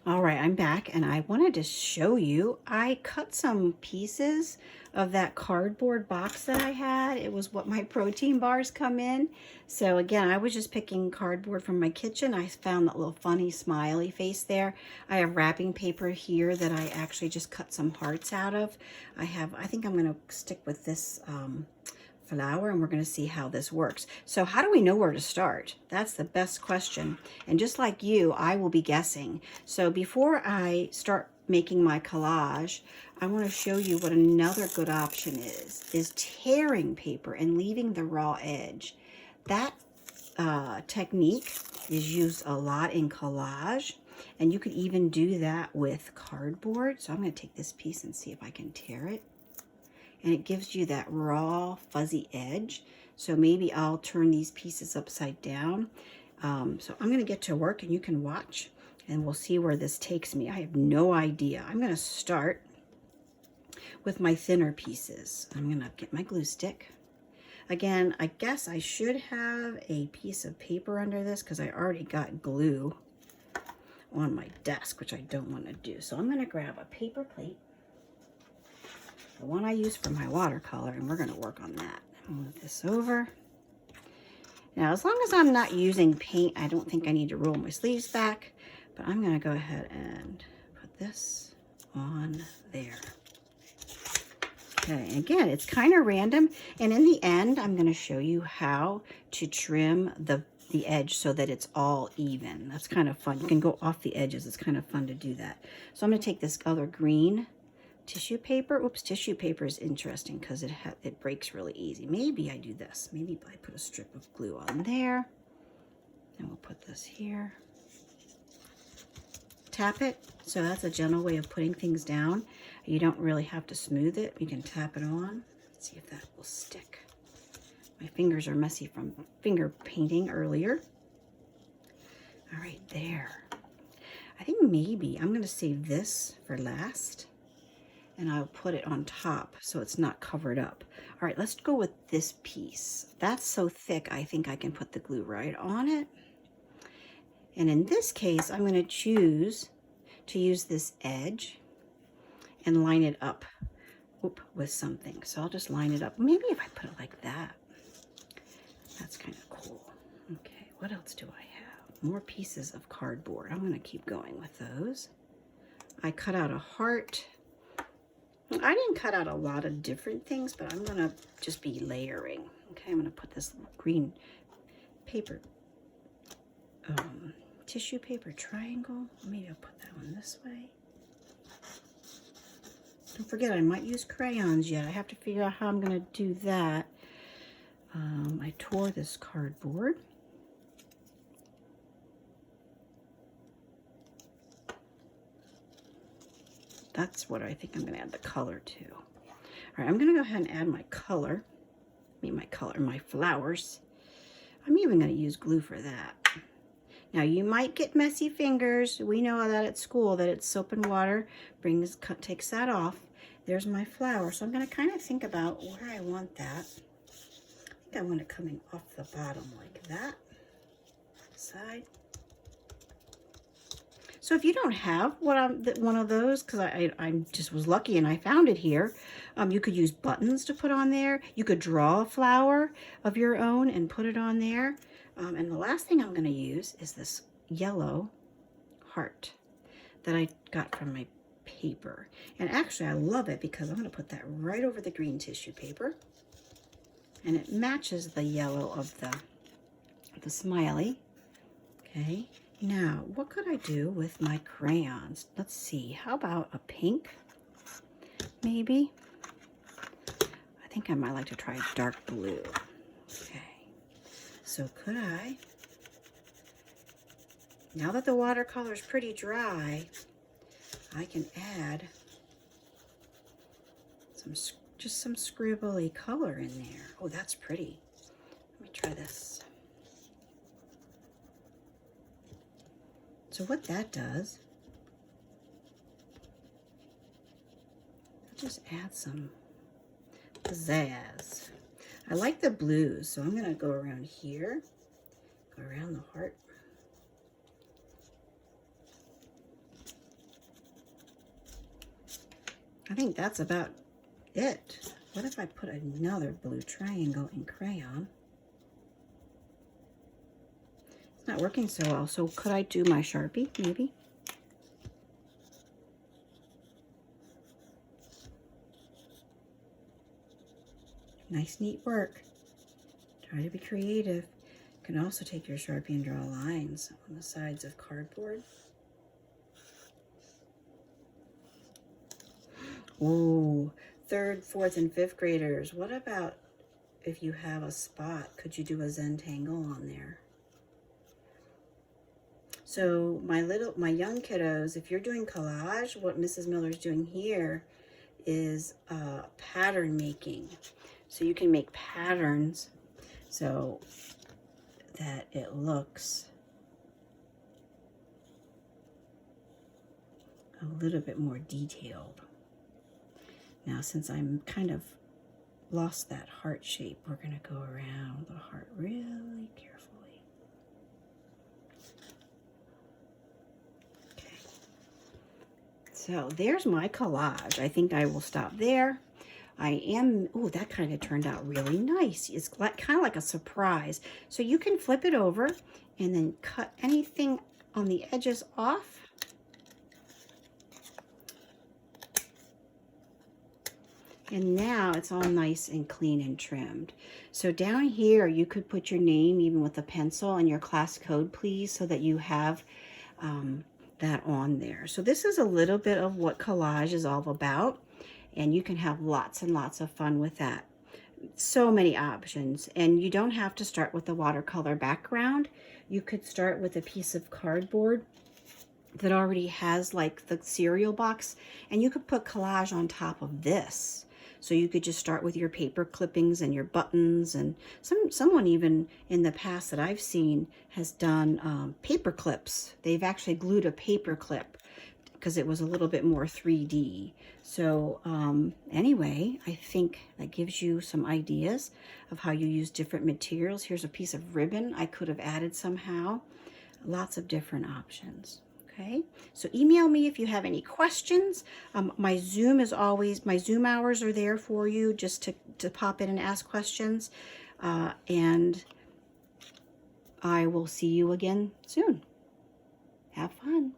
All right, I'm back and I wanted to show you, I cut some pieces of that cardboard box that I had. It was what my protein bars come in. So again, I was just picking cardboard from my kitchen. I found that little funny smiley face there. I have wrapping paper here that I actually just cut some hearts out of. I think I'm gonna stick with this flower and we're going to see how this works. So how do we know where to start? That's the best question. And just like you, I will be guessing. So before I start making my collage, I want to show you what another good option is tearing paper and leaving the raw edge. That technique is used a lot in collage, and you could even do that with cardboard. So I'm going to take this piece and see if I can tear it. And it gives you that raw fuzzy edge. So maybe I'll turn these pieces upside down. So I'm gonna get to work and you can watch and we'll see where this takes me. I have no idea. I'm gonna start with my thinner pieces. I'm gonna get my glue stick. Again, I guess I should have a piece of paper under this because I already got glue on my desk, which I don't want to do. So I'm gonna grab a paper plate, the one I use for my watercolor, and we're going to work on that. Move this over. Now, as long as I'm not using paint, I don't think I need to roll my sleeves back, but I'm going to go ahead and put this on there. Okay, and again, it's kind of random, and in the end, I'm going to show you how to trim the edge so that it's all even. That's kind of fun. You can go off the edges. It's kind of fun to do that. So I'm going to take this other green tissue paper. Oops, tissue paper is interesting because it breaks really easy. Maybe I do this. Maybe I put a strip of glue on there. And we'll put this here. Tap it. So that's a gentle way of putting things down. You don't really have to smooth it. You can tap it on. Let's see if that will stick. My fingers are messy from finger painting earlier. All right, there. I think maybe I'm going to save this for last. And I'll put it on top so it's not covered up. All right, let's go with this piece. That's so thick, I think I can put the glue right on it. And in this case, I'm going to choose to use this edge and line it up with something. So I'll just line it up. Maybe if I put it like that. That's kind of cool. Okay, what else do I have? More pieces of cardboard. I'm going to keep going with those. I cut out a heart. I didn't cut out a lot of different things, but I'm gonna just be layering. Okay, I'm gonna put this little green paper, tissue paper triangle. Maybe I'll put that one this way. Don't forget, I might use crayons yet. I have to figure out how I'm gonna do that. I tore this cardboard. That's what I think I'm going to add the color to. All right, I'm going to go ahead and add my color. My flowers. I'm even going to use glue for that. Now, you might get messy fingers. We know that at school, that it's soap and water takes that off. There's my flower. So I'm going to kind of think about where I want that. I think I want it coming off the bottom like that. Side. So if you don't have one of those, because I just was lucky and I found it here, you could use buttons to put on there. You could draw a flower of your own and put it on there. And the last thing I'm going to use is this yellow heart that I got from my paper. And actually I love it because I'm going to put that right over the green tissue paper. And it matches the yellow of the smiley. Okay. Now, what could I do with my crayons? Let's see. How about a pink? Maybe. I think I might like to try dark blue. Okay. So could I, now that the watercolor is pretty dry, I can add just some scribbly color in there. Oh, that's pretty. Let me try this. So what that does, just add some pazazz. I like the blues, so I'm going to go around here, go around the heart. I think that's about it. What if I put another blue triangle in crayon? It's not working so well, so could I do my Sharpie, maybe? Nice, neat work. Try to be creative. You can also take your Sharpie and draw lines on the sides of cardboard. Ooh, 3rd, 4th, and 5th graders. What about if you have a spot? Could you do a Zentangle on there? So my young kiddos, if you're doing collage, what Mrs. Miller's doing here is pattern making. So you can make patterns so that it looks a little bit more detailed. Now, since I'm kind of lost that heart shape, we're going to go around the heart really carefully. Okay. So there's my collage. I think I will stop there. Oh, that kind of turned out really nice. It's kind of like a surprise. So you can flip it over and then cut anything on the edges off. And now it's all nice and clean and trimmed. So down here, you could put your name even with a pencil and your class code, please, so that you have that on there. So this is a little bit of what collage is all about. And you can have lots and lots of fun with that. So many options. And you don't have to start with a watercolor background. You could start with a piece of cardboard that already has like the cereal box. And you could put collage on top of this. So you could just start with your paper clippings and your buttons, and someone even in the past that I've seen has done paper clips. They've actually glued a paper clip because it was a little bit more 3D. So anyway, I think that gives you some ideas of how you use different materials. Here's a piece of ribbon I could have added somehow. Lots of different options. Okay, so email me if you have any questions. My Zoom hours are there for you just to pop in and ask questions. And I will see you again soon. Have fun.